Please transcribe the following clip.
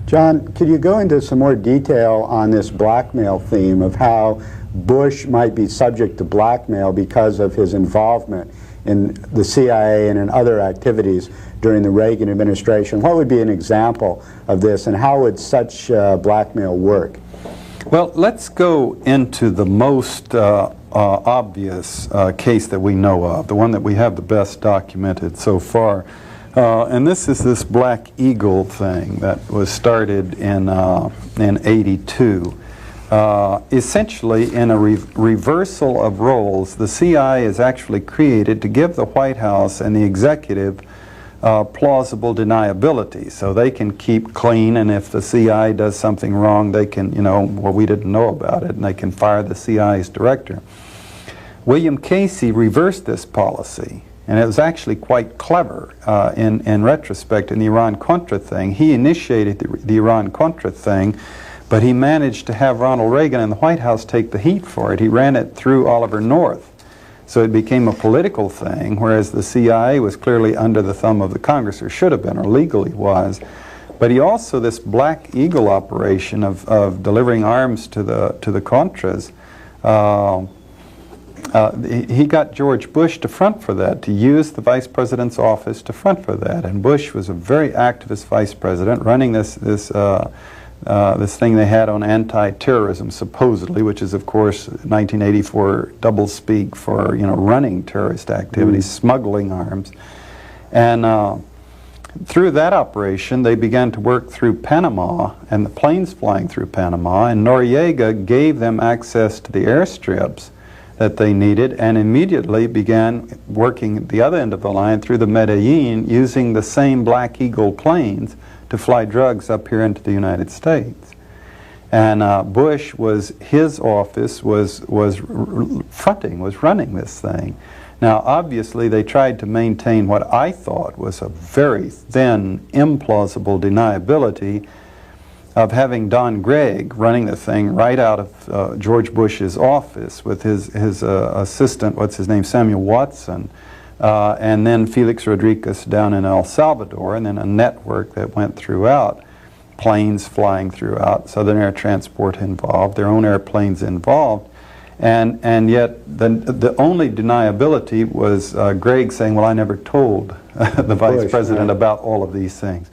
John, could you go into some more detail on this blackmail theme of how Bush might be subject to blackmail because of his involvement in the CIA and in other activities during the Reagan administration? What would be an example of this, and how would such blackmail work? Well, let's go into the most obvious case that we know of, the one that we have the best documented so far. And this is this Black Eagle thing that was started in '82. Essentially, in a reversal of roles, the CIA is actually created to give the White House and the executive plausible deniability, so they can keep clean, and if the CIA does something wrong, they can, well, we didn't know about it, and they can fire the CIA's director. William Casey reversed this policy, and it was actually quite clever in retrospect in the Iran-Contra thing. He initiated the Iran-Contra thing, but he managed to have Ronald Reagan and the White House take the heat for it. He ran it through Oliver North. So it became a political thing, whereas the CIA was clearly under the thumb of the Congress, or should have been, or legally was. But he also, this Black Eagle operation of delivering arms to the Contras, he got George Bush to front for that, to use the vice president's office to front for that. And Bush was a very activist vice president, running this thing they had on anti-terrorism, supposedly, which is, of course, 1984 doublespeak for, running terrorist activities, smuggling arms. And through that operation, they began to work through Panama, and the planes flying through Panama, and Noriega gave them access to the airstrips that they needed, and immediately began working at the other end of the line through the Medellin, using the same Black Eagle planes to fly drugs up here into the United States. And Bush his office was running this thing. Now, obviously, they tried to maintain what I thought was a very thin, implausible deniability of having Don Gregg running the thing right out of George Bush's office with his assistant, what's his name, Samuel Watson, and then Felix Rodriguez down in El Salvador, and then a network that went throughout, planes flying throughout, Southern Air Transport involved, their own airplanes involved, and yet the only deniability was Gregg saying, well, I never told the vice president about all of these things.